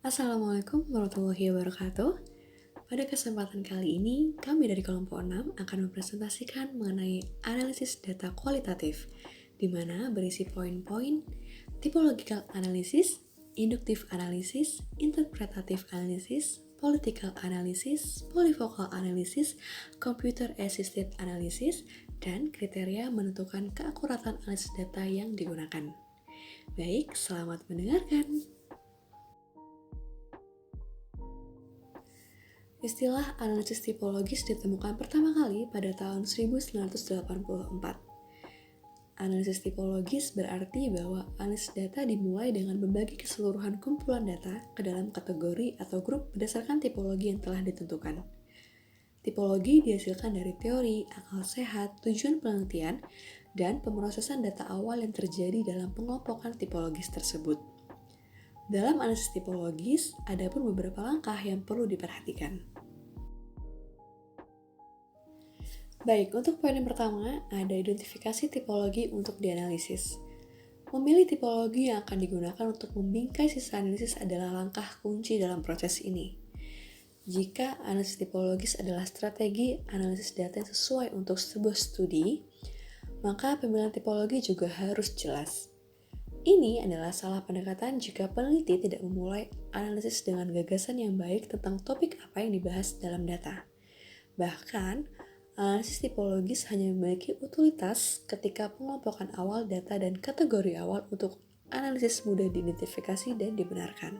Assalamualaikum warahmatullahi wabarakatuh. Pada kesempatan kali ini, kami dari kelompok 6 akan mempresentasikan mengenai analisis data kualitatif, di mana berisi poin-poin typological analysis, inductive analysis, interpretative analysis, political analysis, polyfocal analysis, computer assisted analysis, dan kriteria menentukan keakuratan analisis data yang digunakan. Baik, selamat mendengarkan. Istilah analisis tipologis ditemukan pertama kali pada tahun 1984. Analisis tipologis berarti bahwa analisis data dimulai dengan membagi keseluruhan kumpulan data ke dalam kategori atau grup berdasarkan tipologi yang telah ditentukan. Tipologi dihasilkan dari teori, akal sehat, tujuan penelitian, dan pemrosesan data awal yang terjadi dalam pengelompokan tipologis tersebut. Dalam analisis tipologis, ada pun beberapa langkah yang perlu diperhatikan. Baik, untuk poin yang pertama, ada identifikasi tipologi untuk dianalisis. Memilih tipologi yang akan digunakan untuk membingkai sisa analisis adalah langkah kunci dalam proses ini. Jika analisis tipologis adalah strategi analisis data yang sesuai untuk sebuah studi, maka pemilihan tipologi juga harus jelas. Ini adalah salah pendekatan jika peneliti tidak memulai analisis dengan gagasan yang baik tentang topik apa yang dibahas dalam data. Bahkan, analisis tipologis hanya memiliki utilitas ketika pengelompokan awal data dan kategori awal untuk analisis mudah diidentifikasi dan dibenarkan.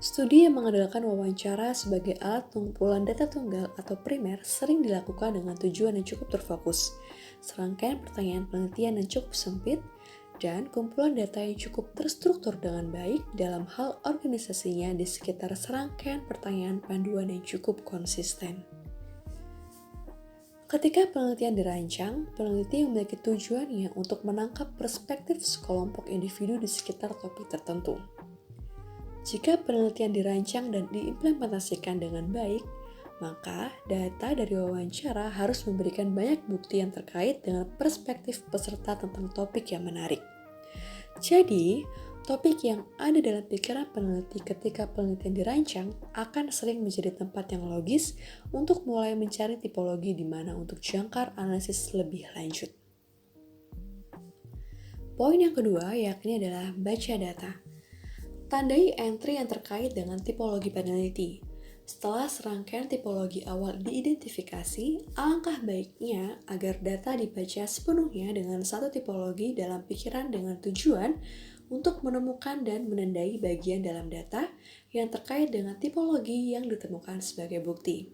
Studi yang mengandalkan wawancara sebagai alat pengumpulan data tunggal atau primer sering dilakukan dengan tujuan yang cukup terfokus, serangkaian pertanyaan penelitian yang cukup sempit, dan kumpulan data yang cukup terstruktur dengan baik dalam hal organisasinya di sekitar serangkaian pertanyaan panduan yang cukup konsisten. Ketika penelitian dirancang, peneliti memiliki tujuannya untuk menangkap perspektif sekelompok individu di sekitar topik tertentu. Jika penelitian dirancang dan diimplementasikan dengan baik, maka data dari wawancara harus memberikan banyak bukti yang terkait dengan perspektif peserta tentang topik yang menarik. Jadi, topik yang ada dalam pikiran peneliti ketika penelitian dirancang akan sering menjadi tempat yang logis untuk mulai mencari tipologi di mana untuk jangkar analisis lebih lanjut. Poin yang kedua yakni adalah baca data. Tandai entry yang terkait dengan tipologi peneliti. Setelah serangkaian tipologi awal diidentifikasi, alangkah baiknya agar data dibaca sepenuhnya dengan satu tipologi dalam pikiran dengan tujuan untuk menemukan dan menandai bagian dalam data yang terkait dengan tipologi yang ditemukan sebagai bukti.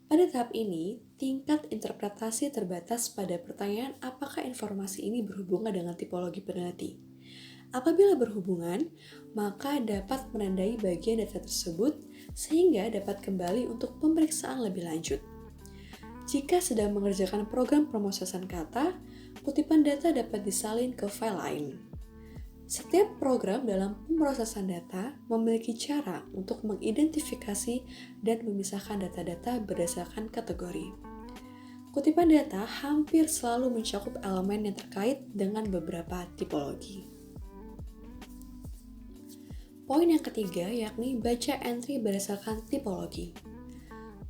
Pada tahap ini, tingkat interpretasi terbatas pada pertanyaan apakah informasi ini berhubungan dengan tipologi peneliti. Apabila berhubungan, maka dapat menandai bagian data tersebut sehingga dapat kembali untuk pemeriksaan lebih lanjut. Jika sedang mengerjakan program pemrosesan kata, kutipan data dapat disalin ke file lain. Setiap program dalam pemrosesan data memiliki cara untuk mengidentifikasi dan memisahkan data-data berdasarkan kategori. Kutipan data hampir selalu mencakup elemen yang terkait dengan beberapa tipologi. Poin yang ketiga yakni baca entry berdasarkan tipologi.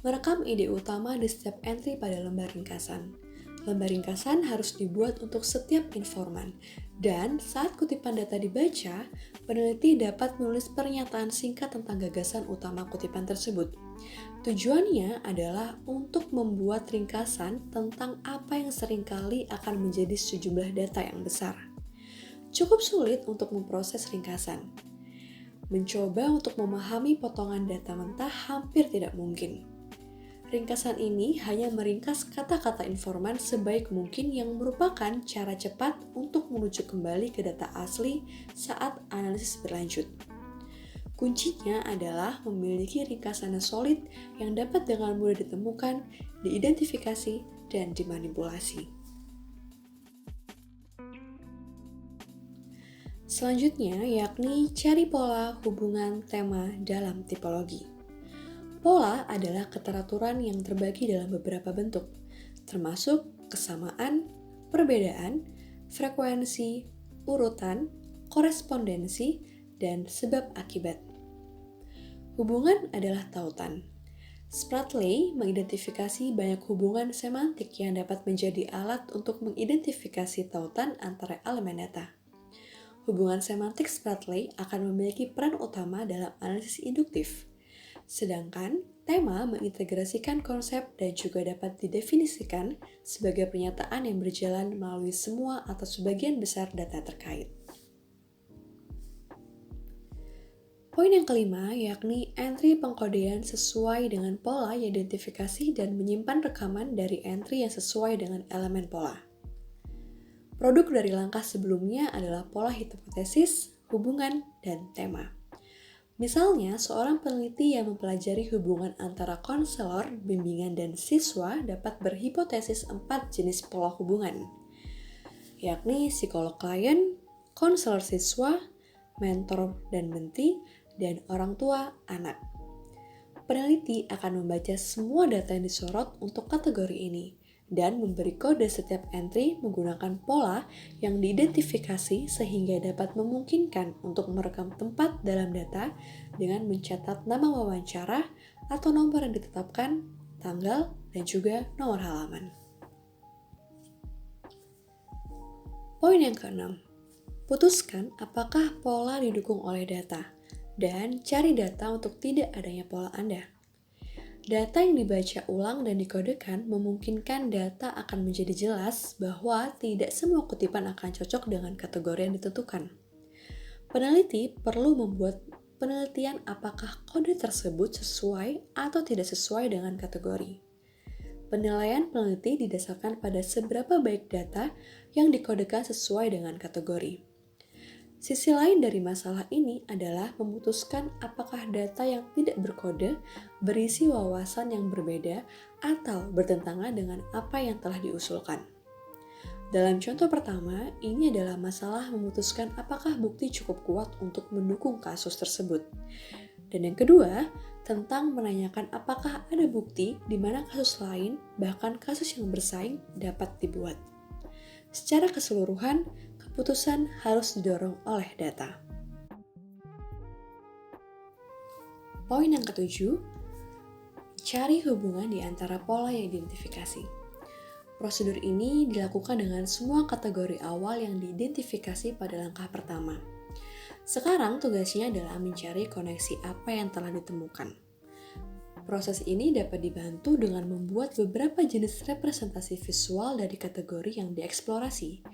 Merekam ide utama di setiap entry pada lembar ringkasan. Lembar ringkasan harus dibuat untuk setiap informan, dan saat kutipan data dibaca, peneliti dapat menulis pernyataan singkat tentang gagasan utama kutipan tersebut. Tujuannya adalah untuk membuat ringkasan tentang apa yang seringkali akan menjadi sejumlah data yang besar. Cukup sulit untuk memproses ringkasan. Mencoba untuk memahami potongan data mentah hampir tidak mungkin. Ringkasan ini hanya meringkas kata-kata informan sebaik mungkin yang merupakan cara cepat untuk menuju kembali ke data asli saat analisis berlanjut. Kuncinya adalah memiliki ringkasan yang solid yang dapat dengan mudah ditemukan, diidentifikasi, dan dimanipulasi. Selanjutnya yakni cari pola hubungan tema dalam tipologi. Pola adalah keteraturan yang terbagi dalam beberapa bentuk, termasuk kesamaan, perbedaan, frekuensi, urutan, korespondensi, dan sebab akibat. Hubungan adalah tautan. Spratley mengidentifikasi banyak hubungan semantik yang dapat menjadi alat untuk mengidentifikasi tautan antara elemen data. Hubungan semantik Spratley akan memiliki peran utama dalam analisis induktif. Sedangkan tema mengintegrasikan konsep dan juga dapat didefinisikan sebagai pernyataan yang berjalan melalui semua atau sebagian besar data terkait. Poin yang kelima yakni entry pengkodean sesuai dengan pola yang identifikasi dan menyimpan rekaman dari entry yang sesuai dengan elemen pola. Produk dari langkah sebelumnya adalah pola hipotesis, hubungan, dan tema. Misalnya, seorang peneliti yang mempelajari hubungan antara konselor, bimbingan, dan siswa dapat berhipotesis 4 jenis pola hubungan, yakni psikolog klien, konselor siswa, mentor dan mentee, dan orang tua anak. Peneliti akan membaca semua data yang disorot untuk kategori ini dan memberi kode setiap entry menggunakan pola yang diidentifikasi sehingga dapat memungkinkan untuk merekam tempat dalam data dengan mencatat nama wawancara atau nomor yang ditetapkan, tanggal, dan juga nomor halaman. Poin yang keenam, putuskan apakah pola didukung oleh data dan cari data untuk tidak adanya pola Anda. Data yang dibaca ulang dan dikodekan memungkinkan data akan menjadi jelas bahwa tidak semua kutipan akan cocok dengan kategori yang ditentukan. Peneliti perlu membuat penelitian apakah kode tersebut sesuai atau tidak sesuai dengan kategori. Penilaian peneliti didasarkan pada seberapa baik data yang dikodekan sesuai dengan kategori. Sisi lain dari masalah ini adalah memutuskan apakah data yang tidak berkode berisi wawasan yang berbeda atau bertentangan dengan apa yang telah diusulkan. Dalam contoh pertama, ini adalah masalah memutuskan apakah bukti cukup kuat untuk mendukung kasus tersebut. Dan yang kedua, tentang menanyakan apakah ada bukti di mana kasus lain, bahkan kasus yang bersaing, dapat dibuat. Secara keseluruhan, keputusan harus didorong oleh data. Poin yang ketujuh, cari hubungan di antara pola yang diidentifikasi. Prosedur ini dilakukan dengan semua kategori awal yang diidentifikasi pada langkah pertama. Sekarang tugasnya adalah mencari koneksi apa yang telah ditemukan. Proses ini dapat dibantu dengan membuat beberapa jenis representasi visual dari kategori yang dieksplorasi,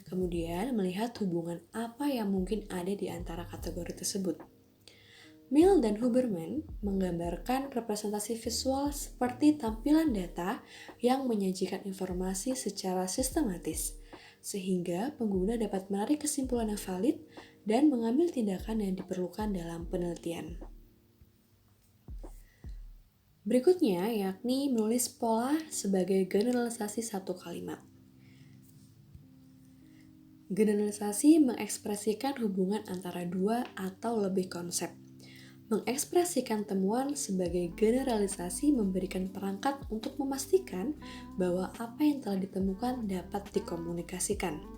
kemudian melihat hubungan apa yang mungkin ada di antara kategori tersebut. Mill dan Huberman menggambarkan representasi visual seperti tampilan data yang menyajikan informasi secara sistematis, sehingga pengguna dapat menarik kesimpulan yang valid dan mengambil tindakan yang diperlukan dalam penelitian. Berikutnya yakni menulis pola sebagai generalisasi satu kalimat. Generalisasi mengekspresikan hubungan antara dua atau lebih konsep. Mengekspresikan temuan sebagai generalisasi memberikan perangkat untuk memastikan bahwa apa yang telah ditemukan dapat dikomunikasikan.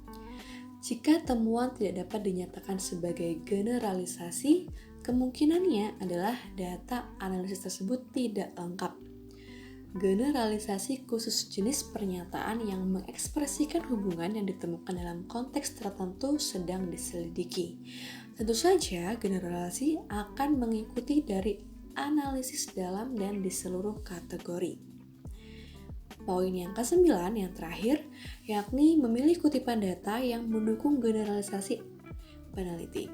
Jika temuan tidak dapat dinyatakan sebagai generalisasi, kemungkinannya adalah data analisis tersebut tidak lengkap. Generalisasi khusus jenis pernyataan yang mengekspresikan hubungan yang ditemukan dalam konteks tertentu sedang diselidiki. Tentu saja, generalisasi akan mengikuti dari analisis dalam dan di seluruh kategori. Poin yang ke-9 yang terakhir, yakni memilih kutipan data yang mendukung generalisasi peneliti.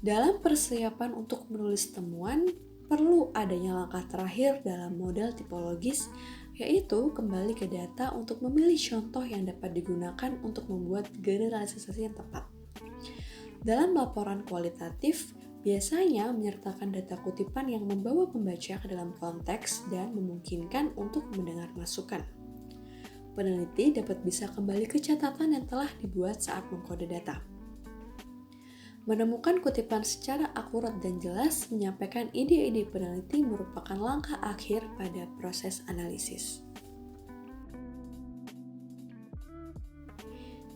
Dalam persiapan untuk menulis temuan, perlu adanya langkah terakhir dalam model tipologis, yaitu kembali ke data untuk memilih contoh yang dapat digunakan untuk membuat generalisasi yang tepat. Dalam laporan kualitatif, biasanya menyertakan data kutipan yang membawa pembaca ke dalam konteks dan memungkinkan untuk mendengar masukan. Peneliti dapat bisa kembali ke catatan yang telah dibuat saat mengkode data. Menemukan kutipan secara akurat dan jelas menyampaikan ide-ide peneliti merupakan langkah akhir pada proses analisis.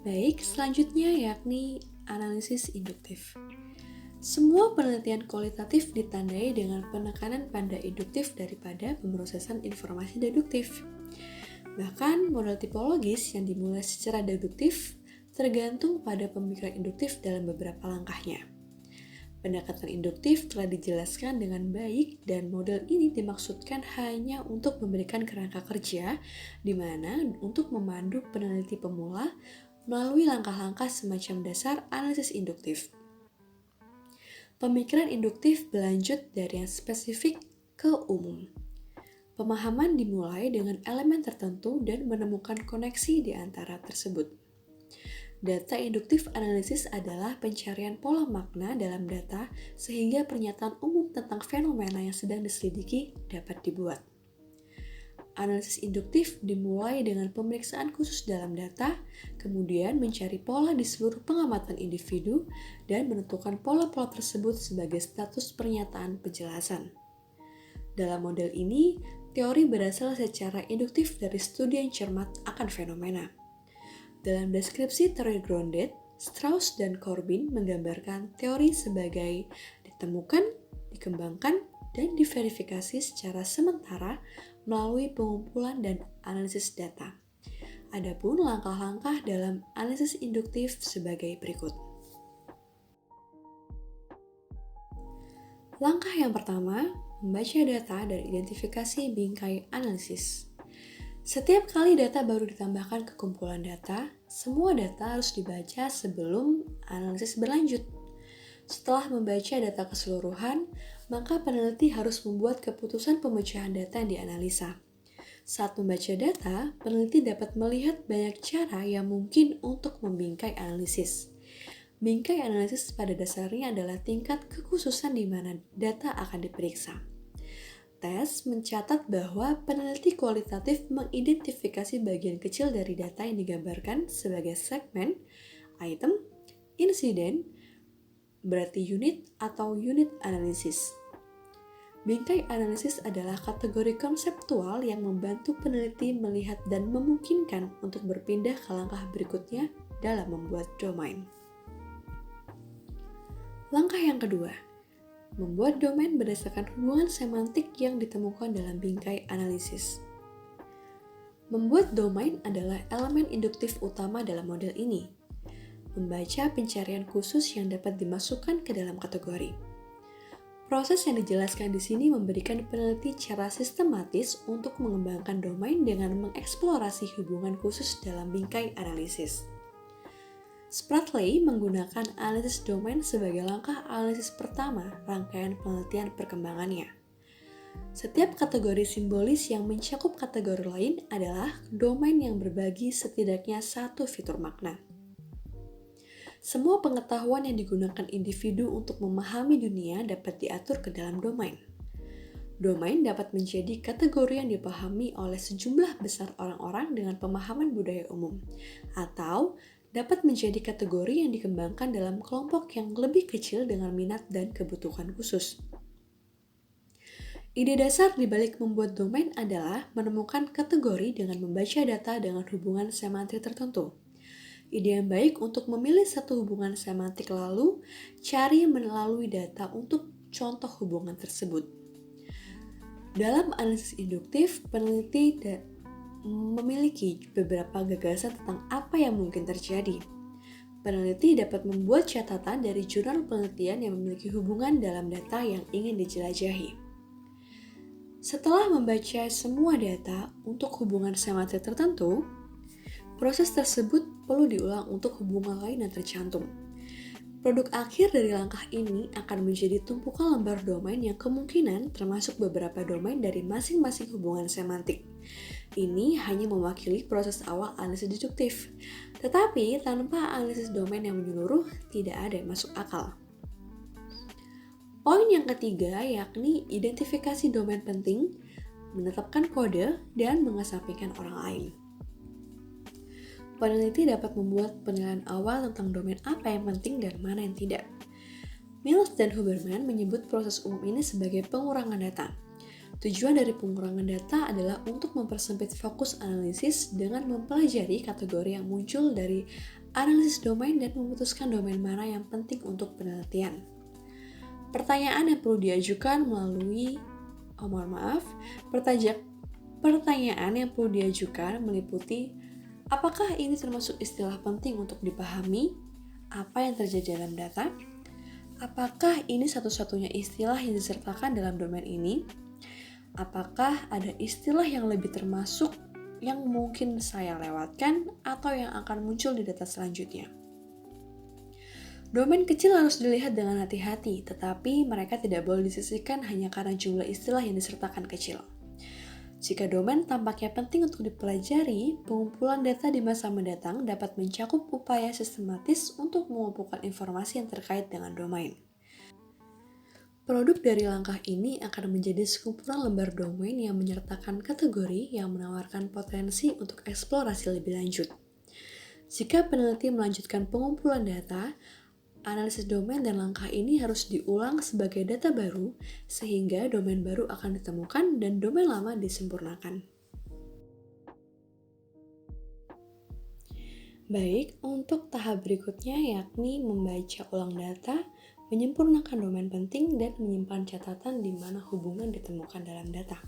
Baik, selanjutnya yakni analisis induktif. Semua penelitian kualitatif ditandai dengan penekanan pada induktif daripada pemrosesan informasi deduktif. Bahkan model tipologis yang dimulai secara deduktif tergantung pada pemikiran induktif dalam beberapa langkahnya. Pendekatan induktif telah dijelaskan dengan baik dan model ini dimaksudkan hanya untuk memberikan kerangka kerja di mana untuk memandu peneliti pemula melalui langkah-langkah semacam dasar analisis induktif. Pemikiran induktif berlanjut dari yang spesifik ke umum. Pemahaman dimulai dengan elemen tertentu dan menemukan koneksi di antara tersebut. Data induktif analisis adalah pencarian pola makna dalam data sehingga pernyataan umum tentang fenomena yang sedang diselidiki dapat dibuat. Analisis induktif dimulai dengan pemeriksaan khusus dalam data, kemudian mencari pola di seluruh pengamatan individu dan menentukan pola-pola tersebut sebagai status pernyataan penjelasan. Dalam model ini, teori berasal secara induktif dari studi yang cermat akan fenomena. Dalam deskripsi teori grounded, Strauss dan Corbin menggambarkan teori sebagai ditemukan, dikembangkan, dan diverifikasi secara sementara melalui pengumpulan dan analisis data. Adapun langkah-langkah dalam analisis induktif sebagai berikut. Langkah yang pertama, membaca data dan identifikasi bingkai analisis. Setiap kali data baru ditambahkan ke kumpulan data, semua data harus dibaca sebelum analisis berlanjut. Setelah membaca data keseluruhan, maka peneliti harus membuat keputusan pemecahan data yang dianalisa. Saat membaca data, peneliti dapat melihat banyak cara yang mungkin untuk membingkai analisis. Bingkai analisis pada dasarnya adalah tingkat kekhususan di mana data akan diperiksa. Tes mencatat bahwa peneliti kualitatif mengidentifikasi bagian kecil dari data yang digambarkan sebagai segmen, item, insiden, berarti unit atau unit analisis. Bingkai analisis adalah kategori konseptual yang membantu peneliti melihat dan memungkinkan untuk berpindah ke langkah berikutnya dalam membuat domain. Langkah yang kedua, membuat domain berdasarkan hubungan semantik yang ditemukan dalam bingkai analisis. Membuat domain adalah elemen induktif utama dalam model ini. Membaca pencarian khusus yang dapat dimasukkan ke dalam kategori. Proses yang dijelaskan di sini memberikan peneliti cara sistematis untuk mengembangkan domain dengan mengeksplorasi hubungan khusus dalam bingkai analisis. Spratley menggunakan analisis domain sebagai langkah analisis pertama rangkaian penelitian perkembangannya. Setiap kategori simbolis yang mencakup kategori lain adalah domain yang berbagi setidaknya satu fitur makna. Semua pengetahuan yang digunakan individu untuk memahami dunia dapat diatur ke dalam domain. Domain dapat menjadi kategori yang dipahami oleh sejumlah besar orang-orang dengan pemahaman budaya umum, atau dapat menjadi kategori yang dikembangkan dalam kelompok yang lebih kecil dengan minat dan kebutuhan khusus. Ide dasar di balik membuat domain adalah menemukan kategori dengan membaca data dengan hubungan semantik tertentu. Ide yang baik untuk memilih satu hubungan semantik lalu cari melalui data untuk contoh hubungan tersebut. Dalam analisis induktif, peneliti memiliki beberapa gagasan tentang apa yang mungkin terjadi. Peneliti dapat membuat catatan dari jurnal penelitian yang memiliki hubungan dalam data yang ingin dijelajahi. Setelah membaca semua data untuk hubungan semantik tertentu, proses tersebut perlu diulang untuk hubungan lain yang tercantum. Produk akhir dari langkah ini akan menjadi tumpukan lembar domain yang kemungkinan termasuk beberapa domain dari masing-masing hubungan semantik. Ini hanya mewakili proses awal analisis deduktif, tetapi tanpa analisis domain yang menyeluruh, tidak ada yang masuk akal. Poin yang ketiga yakni identifikasi domain penting, menetapkan kode, dan mengesampingkan orang lain. Peneliti dapat membuat penilaian awal tentang domain apa yang penting dan mana yang tidak. Mills dan Huberman menyebut proses umum ini sebagai pengurangan data. Tujuan dari pengurangan data adalah untuk mempersempit fokus analisis dengan mempelajari kategori yang muncul dari analisis domain dan memutuskan domain mana yang penting untuk penelitian. Pertanyaan yang perlu diajukan melalui, mohon maaf, pertanyaan yang perlu diajukan meliputi, apakah ini termasuk istilah penting untuk dipahami? Apa yang terjadi dalam data? Apakah ini satu-satunya istilah yang disertakan dalam domain ini? Apakah ada istilah yang lebih termasuk yang mungkin saya lewatkan atau yang akan muncul di data selanjutnya? Domain kecil harus dilihat dengan hati-hati, tetapi mereka tidak boleh disisihkan hanya karena jumlah istilah yang disertakan kecil. Jika domain tampaknya penting untuk dipelajari, pengumpulan data di masa mendatang dapat mencakup upaya sistematis untuk mengumpulkan informasi yang terkait dengan domain. Produk dari langkah ini akan menjadi sekumpulan lembar domain yang menyertakan kategori yang menawarkan potensi untuk eksplorasi lebih lanjut. Jika peneliti melanjutkan pengumpulan data, analisis domain dan langkah ini harus diulang sebagai data baru, sehingga domain baru akan ditemukan dan domain lama disempurnakan. Baik, untuk tahap berikutnya yakni membaca ulang data, menyempurnakan domain penting, dan menyimpan catatan di mana hubungan ditemukan dalam data.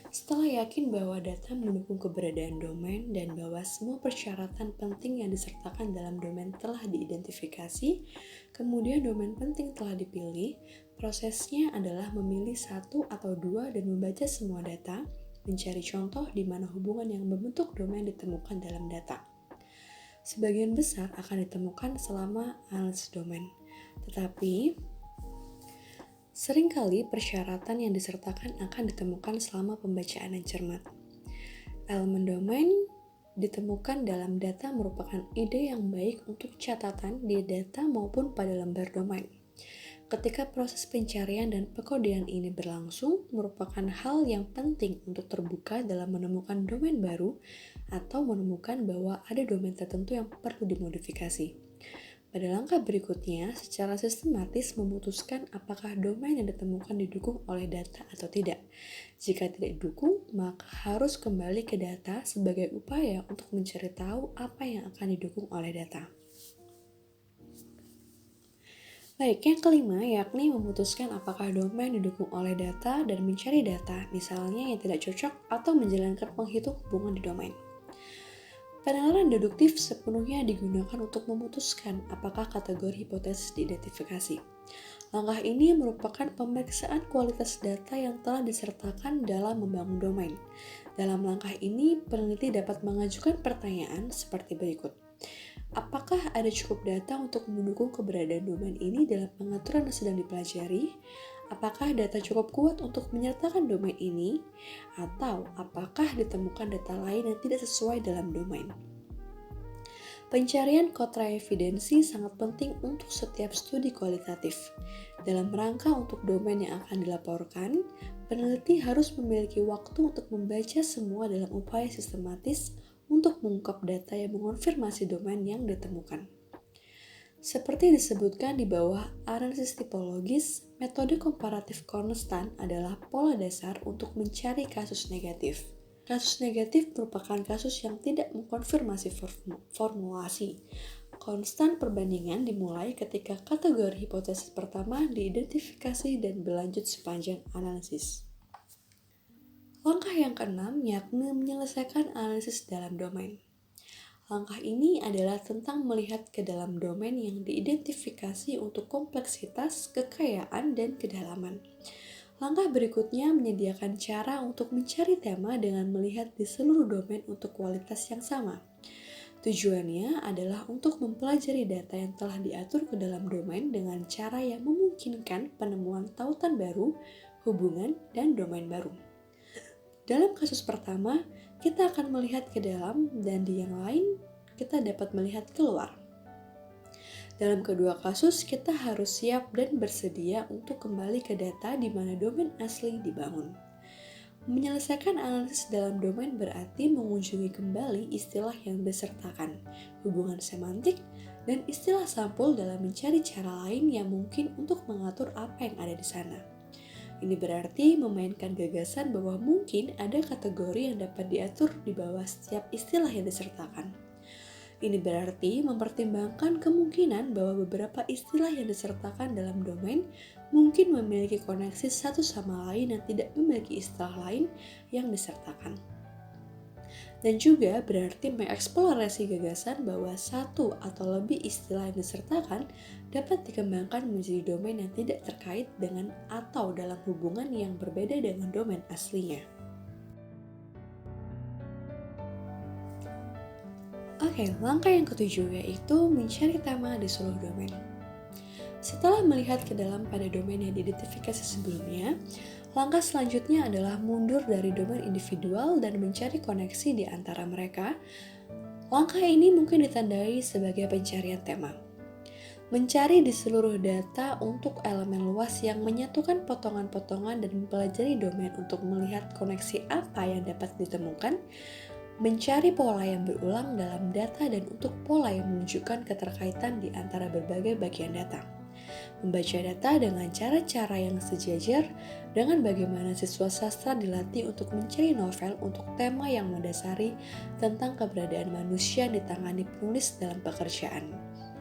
Setelah yakin bahwa data mendukung keberadaan domain dan bahwa semua persyaratan penting yang disertakan dalam domain telah diidentifikasi, kemudian domain penting telah dipilih, prosesnya adalah memilih satu atau dua dan membaca semua data, mencari contoh di mana hubungan yang membentuk domain ditemukan dalam data. Sebagian besar akan ditemukan selama analisis domain, tetapi seringkali persyaratan yang disertakan akan ditemukan selama pembacaan yang cermat. Elemen domain ditemukan dalam data merupakan ide yang baik untuk catatan di data maupun pada lembar domain. Ketika proses pencarian dan pekodean ini berlangsung, merupakan hal yang penting untuk terbuka dalam menemukan domain baru atau menemukan bahwa ada domain tertentu yang perlu dimodifikasi. Pada langkah berikutnya, secara sistematis memutuskan apakah domain yang ditemukan didukung oleh data atau tidak. Jika tidak didukung, maka harus kembali ke data sebagai upaya untuk mencari tahu apa yang akan didukung oleh data. Baik, yang kelima yakni memutuskan apakah domain didukung oleh data dan mencari data, misalnya yang tidak cocok atau menjalankan penghitung hubungan di domain. Penalaran deduktif sepenuhnya digunakan untuk memutuskan apakah kategori hipotesis diidentifikasi. Langkah ini merupakan pemeriksaan kualitas data yang telah disertakan dalam membangun domain. Dalam langkah ini, peneliti dapat mengajukan pertanyaan seperti berikut. Apakah ada cukup data untuk mendukung keberadaan domain ini dalam pengaturan yang sedang dipelajari? Apakah data cukup kuat untuk menyertakan domain ini? Atau apakah ditemukan data lain yang tidak sesuai dalam domain? Pencarian kontraevidensi sangat penting untuk setiap studi kualitatif. Dalam rangka untuk domain yang akan dilaporkan, peneliti harus memiliki waktu untuk membaca semua dalam upaya sistematis untuk mengungkap data yang mengonfirmasi domain yang ditemukan. Seperti disebutkan di bawah analisis tipologis, metode komparatif konstan adalah pola dasar untuk mencari kasus negatif. Kasus negatif merupakan kasus yang tidak mengkonfirmasi formulasi. Konstan perbandingan dimulai ketika kategori hipotesis pertama diidentifikasi dan berlanjut sepanjang analisis. Langkah yang keenam yakni menyelesaikan analisis dalam domain. Langkah ini adalah tentang melihat ke dalam domain yang diidentifikasi untuk kompleksitas, kekayaan, dan kedalaman. Langkah berikutnya menyediakan cara untuk mencari tema dengan melihat di seluruh domain untuk kualitas yang sama. Tujuannya adalah untuk mempelajari data yang telah diatur ke dalam domain dengan cara yang memungkinkan penemuan tautan baru, hubungan, dan domain baru. Dalam kasus pertama, kita akan melihat ke dalam dan di yang lain, kita dapat melihat keluar. Dalam kedua kasus, kita harus siap dan bersedia untuk kembali ke data di mana domain asli dibangun. Menyelesaikan analisis dalam domain berarti mengunjungi kembali istilah yang disertakan, hubungan semantik, dan istilah sampul dalam mencari cara lain yang mungkin untuk mengatur apa yang ada di sana. Ini berarti memainkan gagasan bahwa mungkin ada kategori yang dapat diatur di bawah setiap istilah yang disertakan. Ini berarti mempertimbangkan kemungkinan bahwa beberapa istilah yang disertakan dalam domain mungkin memiliki koneksi satu sama lain dan tidak memiliki istilah lain yang disertakan. Dan juga berarti mengeksplorasi gagasan bahwa satu atau lebih istilah yang disertakan dapat dikembangkan menjadi domain yang tidak terkait dengan atau dalam hubungan yang berbeda dengan domain aslinya. Oke, langkah yang ketujuh yaitu mencari tema di seluruh domain. Setelah melihat ke dalam pada domain yang diidentifikasi sebelumnya, langkah selanjutnya adalah mundur dari domain individual dan mencari koneksi di antara mereka. Langkah ini mungkin ditandai sebagai pencarian tema. Mencari di seluruh data untuk elemen luas yang menyatukan potongan-potongan dan mempelajari domain untuk melihat koneksi apa yang dapat ditemukan. Mencari pola yang berulang dalam data dan untuk pola yang menunjukkan keterkaitan di antara berbagai bagian data. Membaca data dengan cara-cara yang sejajar dengan bagaimana siswa sastra dilatih untuk mencari novel untuk tema yang mendasari tentang keberadaan manusia yang ditangani penulis dalam pekerjaan,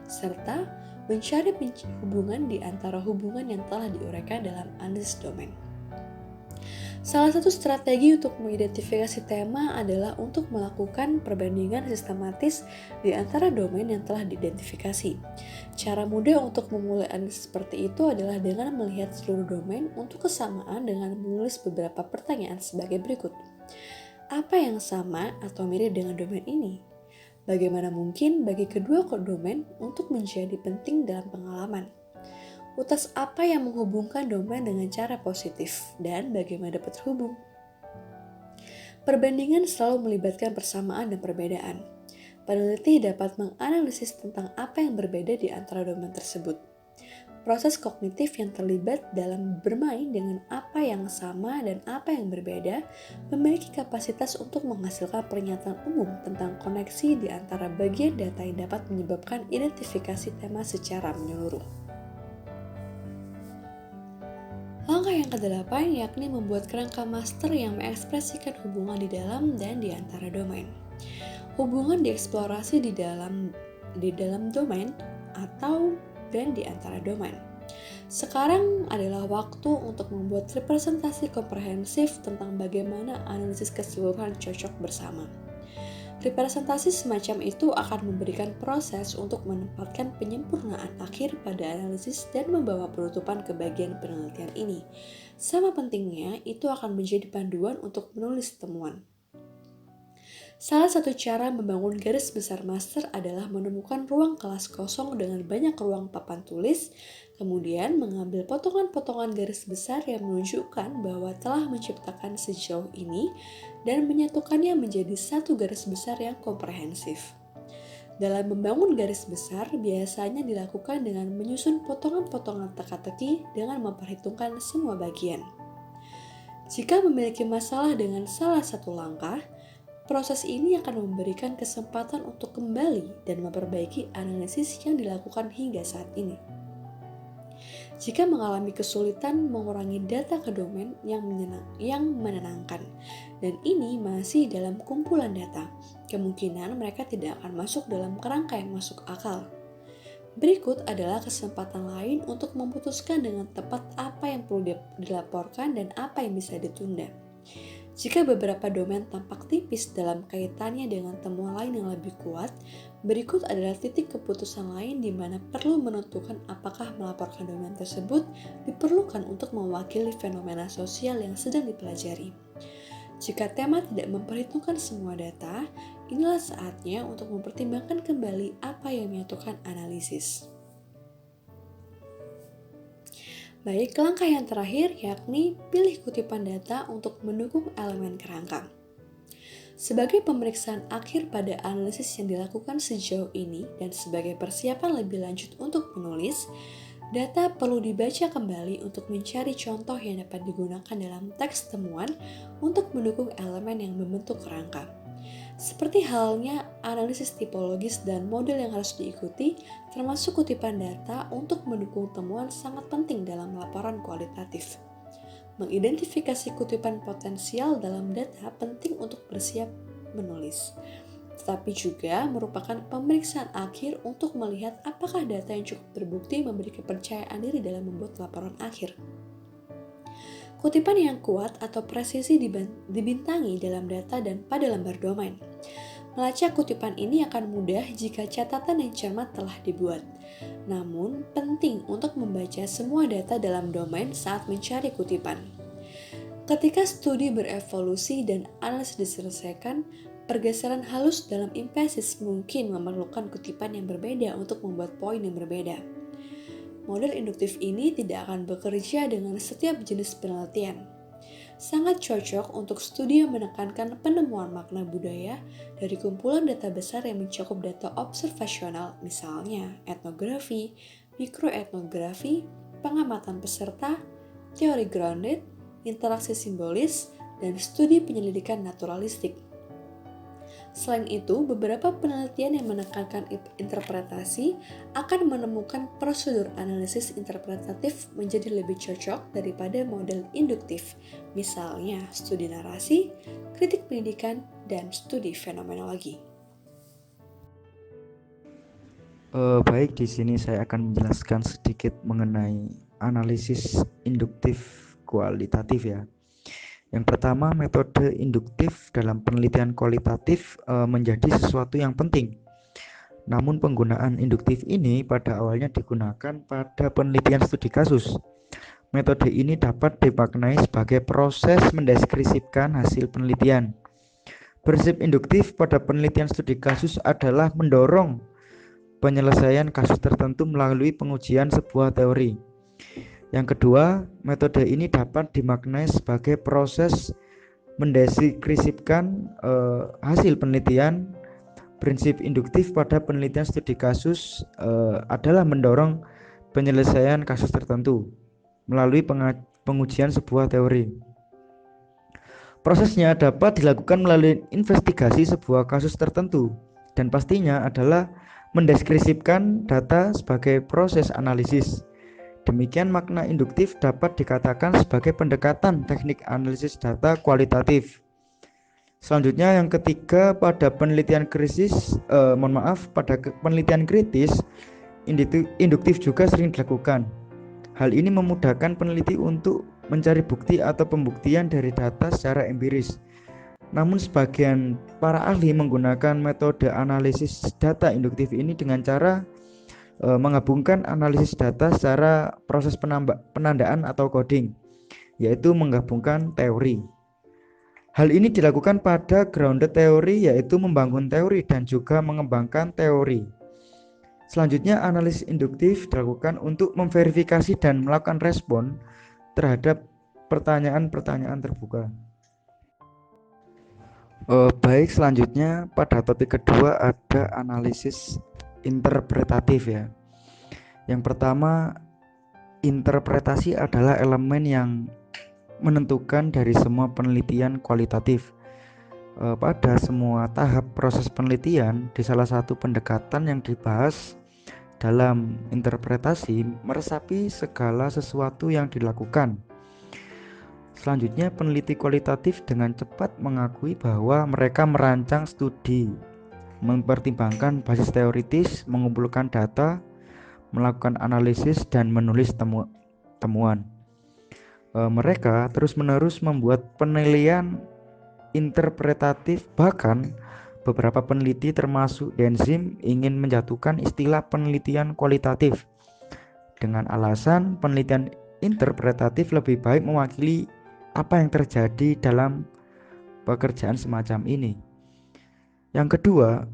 serta mencari hubungan di antara hubungan yang telah diuraikan dalam analisis domain. Salah satu strategi untuk mengidentifikasi tema adalah untuk melakukan perbandingan sistematis di antara domain yang telah diidentifikasi. Cara mudah untuk memulai analisis seperti itu adalah dengan melihat seluruh domain untuk kesamaan dengan menulis beberapa pertanyaan sebagai berikut. Apa yang sama atau mirip dengan domain ini? Bagaimana mungkin bagi kedua domain untuk menjadi penting dalam pengalaman? Utas apa yang menghubungkan domain dengan cara positif dan bagaimana dapat terhubung? Perbandingan selalu melibatkan persamaan dan perbedaan. Peneliti dapat menganalisis tentang apa yang berbeda di antara domain tersebut. Proses kognitif yang terlibat dalam bermain dengan apa yang sama dan apa yang berbeda memiliki kapasitas untuk menghasilkan pernyataan umum tentang koneksi di antara bagian data yang dapat menyebabkan identifikasi tema secara menyeluruh. Langkah yang ke-8 yakni membuat kerangka master yang mengekspresikan hubungan di dalam dan di antara domain. Hubungan dieksplorasi di dalam domain atau dan di antara domain. Sekarang adalah waktu untuk membuat representasi komprehensif tentang bagaimana analisis keseluruhan cocok bersama. Representasi semacam itu akan memberikan proses untuk menempatkan penyempurnaan akhir pada analisis dan membawa penutupan ke bagian penelitian ini. Sama pentingnya, itu akan menjadi panduan untuk menulis temuan. Salah satu cara membangun garis besar master adalah menemukan ruang kelas kosong dengan banyak ruang papan tulis, kemudian mengambil potongan-potongan garis besar yang menunjukkan bahwa telah menciptakan sejauh ini dan menyatukannya menjadi satu garis besar yang komprehensif. Dalam membangun garis besar, biasanya dilakukan dengan menyusun potongan-potongan teka-teki dengan memperhitungkan semua bagian. Jika memiliki masalah dengan salah satu langkah, proses ini akan memberikan kesempatan untuk kembali dan memperbaiki analisis yang dilakukan hingga saat ini. Jika mengalami kesulitan mengurangi data ke domain yang menenangkan, dan ini masih dalam kumpulan data, kemungkinan mereka tidak akan masuk dalam kerangka yang masuk akal. Berikut adalah kesempatan lain untuk memutuskan dengan tepat apa yang perlu dilaporkan dan apa yang bisa ditunda. Jika beberapa domain tampak tipis dalam kaitannya dengan temuan lain yang lebih kuat, berikut adalah titik keputusan lain di mana perlu menentukan apakah melaporkan domain tersebut diperlukan untuk mewakili fenomena sosial yang sedang dipelajari. Jika tema tidak memperhitungkan semua data, inilah saatnya untuk mempertimbangkan kembali apa yang menyatukan analisis. Baik, langkah yang terakhir yakni pilih kutipan data untuk mendukung elemen kerangka. Sebagai pemeriksaan akhir pada analisis yang dilakukan sejauh ini dan sebagai persiapan lebih lanjut untuk menulis, data perlu dibaca kembali untuk mencari contoh yang dapat digunakan dalam teks temuan untuk mendukung elemen yang membentuk kerangka. Seperti halnya analisis tipologis dan model yang harus diikuti, termasuk kutipan data untuk mendukung temuan sangat penting dalam laporan kualitatif. Mengidentifikasi kutipan potensial dalam data penting untuk bersiap menulis. tetapi juga merupakan pemeriksaan akhir untuk melihat apakah data yang cukup terbukti memberi kepercayaan diri dalam membuat laporan akhir. Kutipan yang kuat atau presisi dibintangi dalam data dan pada lembar domain. Melacak kutipan ini akan mudah jika catatan yang cermat telah dibuat. Namun, penting untuk membaca semua data dalam domain saat mencari kutipan. Ketika studi berevolusi dan analisis diselesaikan, pergeseran halus dalam impesis mungkin memerlukan kutipan yang berbeda untuk membuat poin yang berbeda. Model induktif ini tidak akan bekerja dengan setiap jenis penelitian. Sangat cocok untuk studi yang menekankan penemuan makna budaya dari kumpulan data besar yang mencakup data observasional, misalnya etnografi, mikroetnografi, pengamatan peserta, teori grounded, interaksi simbolis, dan studi penyelidikan naturalistik. Selain itu, beberapa penelitian yang menekankan interpretasi akan menemukan prosedur analisis interpretatif menjadi lebih cocok daripada model induktif, misalnya studi narasi, kritik pendidikan, dan studi fenomenologi. Baik, di sini saya akan menjelaskan sedikit mengenai analisis induktif kualitatif ya. Yang pertama, metode induktif dalam penelitian kualitatif menjadi sesuatu yang penting. Namun penggunaan induktif ini pada awalnya digunakan pada penelitian studi kasus. Metode ini dapat dimaknai sebagai proses mendeskripsikan hasil penelitian. Prinsip induktif pada penelitian studi kasus adalah mendorong penyelesaian kasus tertentu melalui pengujian sebuah teori. Yang kedua, metode ini dapat dimaknai sebagai proses mendeskripsikan hasil penelitian. Prinsip induktif pada penelitian studi kasus adalah mendorong penyelesaian kasus tertentu melalui pengujian sebuah teori. Prosesnya dapat dilakukan melalui investigasi sebuah kasus tertentu dan pastinya adalah mendeskripsikan data sebagai proses analisis. Demikian makna induktif dapat dikatakan sebagai pendekatan teknik analisis data kualitatif. Selanjutnya yang ketiga, pada penelitian penelitian kritis, induktif juga sering dilakukan. Hal ini memudahkan peneliti untuk mencari bukti atau pembuktian dari data secara empiris. Namun sebagian para ahli menggunakan metode analisis data induktif ini dengan cara menggabungkan analisis data secara proses penandaan atau coding, yaitu menggabungkan teori. Hal ini dilakukan pada grounded teori, yaitu membangun teori dan juga mengembangkan teori. Selanjutnya, analisis induktif dilakukan untuk memverifikasi dan melakukan respon terhadap pertanyaan-pertanyaan terbuka. Baik, selanjutnya pada topik kedua ada analisis interpretatif ya. Yang pertama, interpretasi adalah elemen yang menentukan dari semua penelitian kualitatif. Pada semua tahap proses penelitian, di salah satu pendekatan yang dibahas dalam interpretasi meresapi segala sesuatu yang dilakukan. Selanjutnya, peneliti kualitatif dengan cepat mengakui bahwa mereka merancang studi, mempertimbangkan basis teoritis, mengumpulkan data, melakukan analisis, dan menulis temuan. Mereka terus-menerus membuat penilaian interpretatif, bahkan beberapa peneliti termasuk Denzim ingin menjatuhkan istilah penelitian kualitatif dengan alasan penelitian interpretatif lebih baik mewakili apa yang terjadi dalam pekerjaan semacam ini. Yang kedua,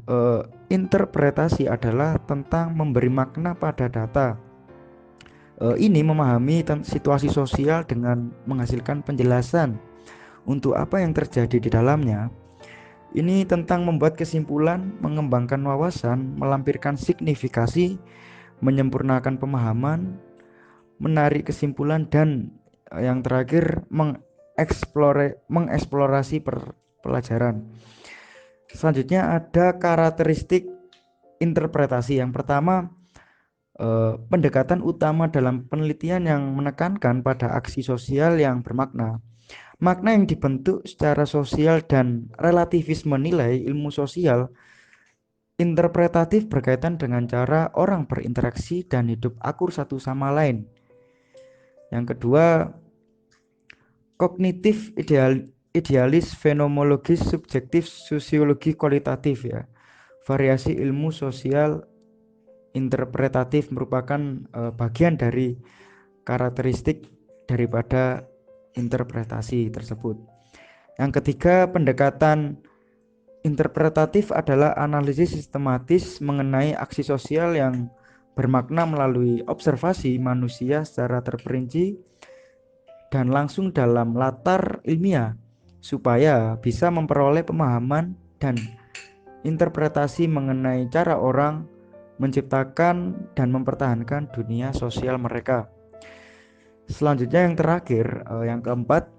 interpretasi adalah tentang memberi makna pada data. Ini memahami situasi sosial dengan menghasilkan penjelasan untuk apa yang terjadi di dalamnya. Ini tentang membuat kesimpulan, mengembangkan wawasan, melampirkan signifikasi, menyempurnakan pemahaman, menarik kesimpulan, dan yang terakhir mengeksplorasi pelajaran. Selanjutnya ada karakteristik interpretasi. Yang pertama, pendekatan utama dalam penelitian yang menekankan pada aksi sosial yang bermakna. Makna yang dibentuk secara sosial dan relativisme nilai ilmu sosial Interpretatif berkaitan dengan cara orang berinteraksi dan hidup akur satu sama lain. Yang kedua, kognitif idealis fenomenologis subjektif sosiologi kualitatif ya. Variasi ilmu sosial interpretatif merupakan bagian dari karakteristik daripada interpretasi tersebut. Yang ketiga, pendekatan interpretatif adalah analisis sistematis mengenai aksi sosial yang bermakna melalui observasi manusia secara terperinci dan langsung dalam latar ilmiah supaya bisa memperoleh pemahaman dan interpretasi mengenai cara orang menciptakan dan mempertahankan dunia sosial mereka. Selanjutnya yang terakhir, yang keempat,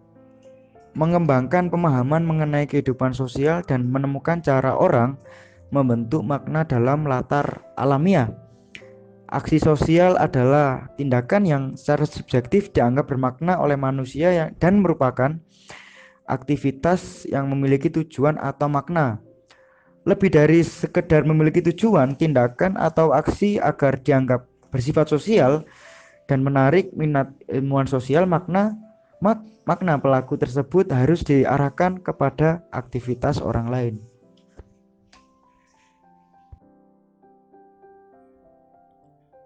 mengembangkan pemahaman mengenai kehidupan sosial dan menemukan cara orang membentuk makna dalam latar alamiah. Aksi sosial adalah tindakan yang secara subjektif dianggap bermakna oleh manusia dan merupakan aktivitas yang memiliki tujuan atau makna. Lebih dari sekedar memiliki tujuan, tindakan atau aksi agar dianggap bersifat sosial dan menarik minat ilmuwan sosial, makna pelaku tersebut harus diarahkan kepada aktivitas orang lain.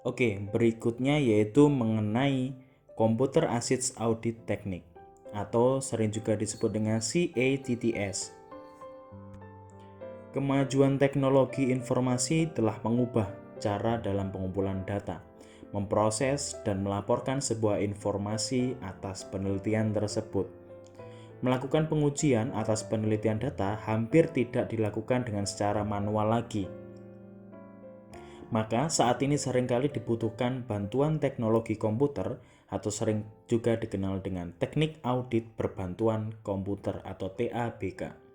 Oke, berikutnya yaitu mengenai Computer Assisted Audit Technique atau sering juga disebut dengan CATTS. Kemajuan teknologi informasi telah mengubah cara dalam pengumpulan data, memproses dan melaporkan sebuah informasi atas penelitian tersebut. Melakukan pengujian atas penelitian data hampir tidak dilakukan dengan secara manual lagi. Maka saat ini seringkali dibutuhkan bantuan teknologi komputer atau sering juga dikenal dengan teknik audit berbantuan komputer atau TABK.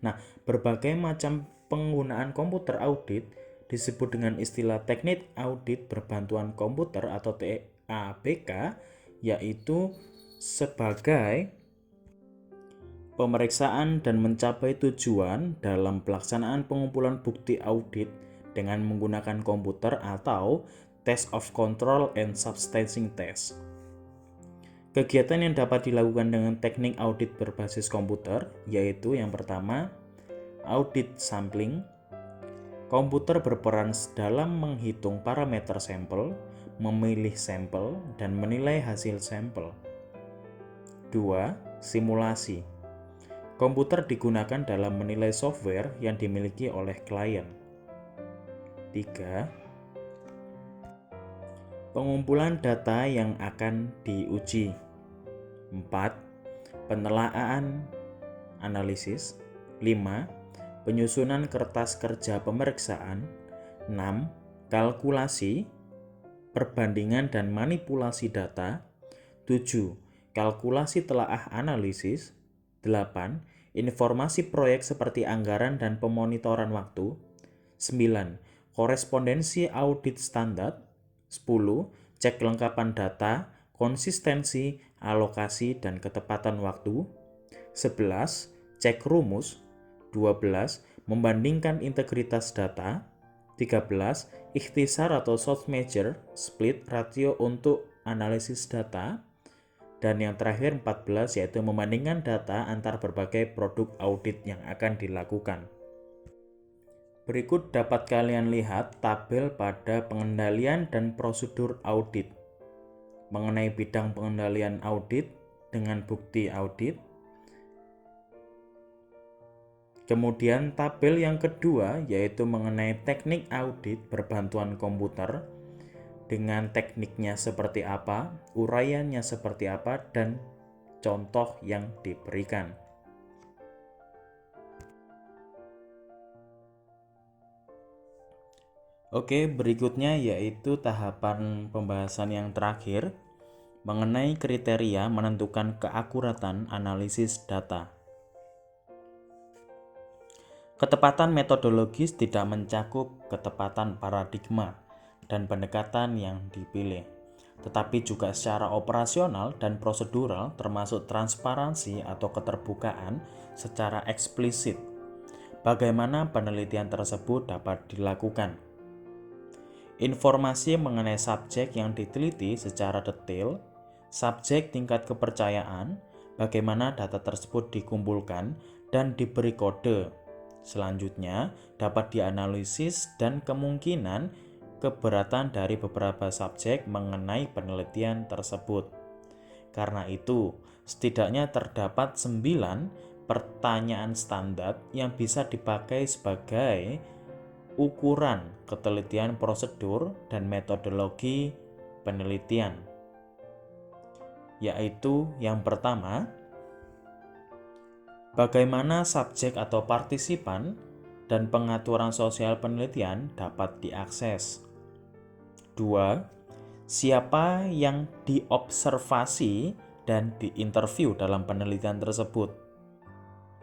Nah, berbagai macam penggunaan komputer audit disebut dengan istilah teknik audit berbantuan komputer atau TABK, yaitu sebagai pemeriksaan dan mencapai tujuan dalam pelaksanaan pengumpulan bukti audit dengan menggunakan komputer atau test of control and substancing test. Kegiatan yang dapat dilakukan dengan teknik audit berbasis komputer yaitu yang pertama, audit sampling. Komputer berperan dalam menghitung parameter sampel, memilih sampel, dan menilai hasil sampel. 2. Simulasi. Komputer digunakan dalam menilai software yang dimiliki oleh klien. 3. Pengumpulan data yang akan diuji. 4. Penelaahan analisis. 5. Penyusunan kertas kerja pemeriksaan. 6. Kalkulasi, perbandingan dan manipulasi data. 7. Kalkulasi telaah analisis. 8. Informasi proyek seperti anggaran dan pemonitoran waktu. 9. Korespondensi audit standar. 10. Cek kelengkapan data, konsistensi, alokasi, dan ketepatan waktu. 11. Cek rumus. 12. Membandingkan integritas data. 13. Ikhtisar atau short measure, split ratio untuk analisis data. Dan yang terakhir 14 yaitu membandingkan data antar berbagai produk audit yang akan dilakukan. Berikut dapat kalian lihat tabel pada pengendalian dan prosedur audit. Mengenai bidang pengendalian audit dengan bukti audit. Kemudian tabel yang kedua yaitu mengenai teknik audit berbantuan komputer dengan tekniknya seperti apa, uraiannya seperti apa, dan contoh yang diberikan. Oke, berikutnya yaitu tahapan pembahasan yang terakhir mengenai kriteria menentukan keakuratan analisis data. Ketepatan metodologis tidak mencakup ketepatan paradigma dan pendekatan yang dipilih, tetapi juga secara operasional dan prosedural termasuk transparansi atau keterbukaan secara eksplisit. Bagaimana penelitian tersebut dapat dilakukan? Informasi mengenai subjek yang diteliti secara detail, subjek tingkat kepercayaan, bagaimana data tersebut dikumpulkan dan diberi kode. Selanjutnya, dapat dianalisis dan kemungkinan keberatan dari beberapa subjek mengenai penelitian tersebut. Karena itu, setidaknya terdapat 9 pertanyaan standar yang bisa dipakai sebagai ukuran ketelitian prosedur dan metodologi penelitian. Yaitu yang pertama, bagaimana subjek atau partisipan dan pengaturan sosial penelitian dapat diakses. 2. Siapa yang diobservasi dan diinterview dalam penelitian tersebut.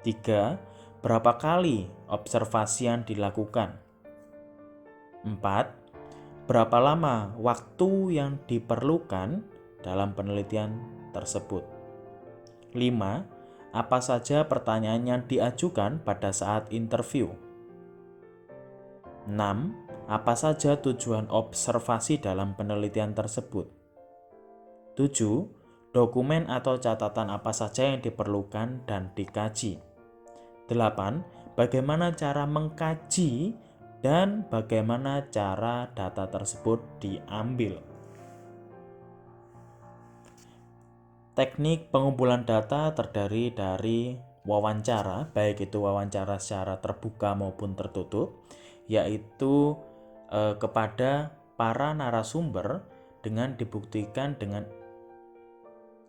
3. Berapa kali observasi yang dilakukan. 4. Berapa lama waktu yang diperlukan dalam penelitian tersebut. 5. Apa saja pertanyaan yang diajukan pada saat interview. 6. Apa saja tujuan observasi dalam penelitian tersebut. 7. Dokumen atau catatan apa saja yang diperlukan dan dikaji. 8. Bagaimana cara mengkaji dan bagaimana cara data tersebut diambil. Teknik pengumpulan data terdiri dari wawancara, baik itu wawancara secara terbuka maupun tertutup, yaitu kepada para narasumber dengan dibuktikan dengan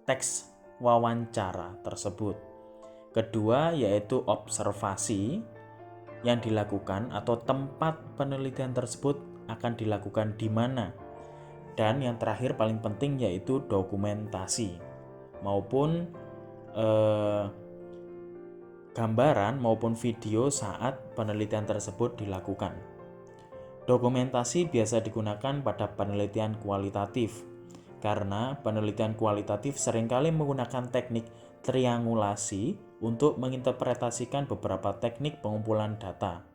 teks wawancara tersebut. Kedua, yaitu observasi yang dilakukan atau tempat penelitian tersebut akan dilakukan di mana. Dan yang terakhir paling penting yaitu dokumentasi maupun gambaran maupun video saat penelitian tersebut dilakukan. Dokumentasi biasa digunakan pada penelitian kualitatif karena penelitian kualitatif seringkali menggunakan teknik triangulasi untuk menginterpretasikan beberapa teknik pengumpulan data.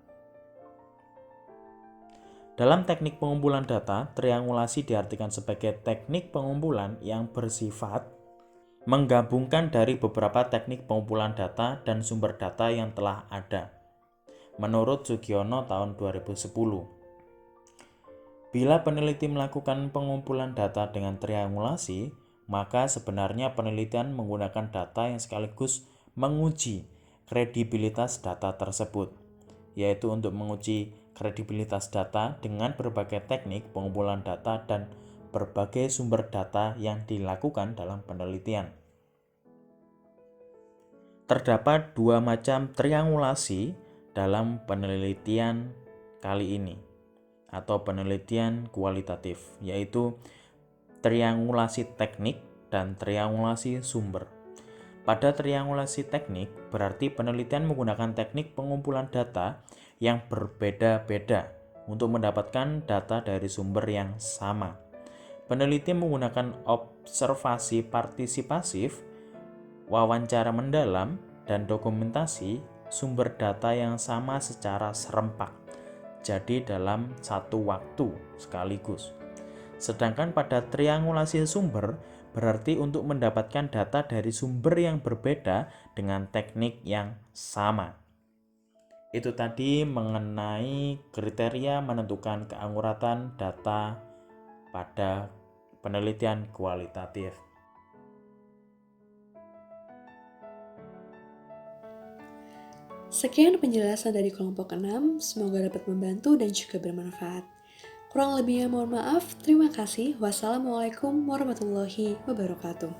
Dalam teknik pengumpulan data, triangulasi diartikan sebagai teknik pengumpulan yang bersifat menggabungkan dari beberapa teknik pengumpulan data dan sumber data yang telah ada. Menurut Sugiono tahun 2010. Bila peneliti melakukan pengumpulan data dengan triangulasi, maka sebenarnya penelitian menggunakan data yang sekaligus menguji kredibilitas data tersebut, yaitu untuk menguji kredibilitas data dengan berbagai teknik pengumpulan data dan berbagai sumber data yang dilakukan dalam penelitian. Terdapat 2 macam triangulasi dalam penelitian kali ini, atau penelitian kualitatif, yaitu triangulasi teknik dan triangulasi sumber. Pada triangulasi teknik, berarti penelitian menggunakan teknik pengumpulan data yang berbeda-beda untuk mendapatkan data dari sumber yang sama. Peneliti menggunakan observasi partisipasif, wawancara mendalam, dan dokumentasi sumber data yang sama secara serempak, jadi dalam satu waktu sekaligus. Sedangkan pada triangulasi sumber, berarti untuk mendapatkan data dari sumber yang berbeda dengan teknik yang sama. Itu tadi mengenai kriteria menentukan keakuratan data pada penelitian kualitatif. Sekian penjelasan dari kelompok 6, semoga dapat membantu dan juga bermanfaat. Kurang lebihnya mohon maaf, terima kasih. Wassalamualaikum warahmatullahi wabarakatuh.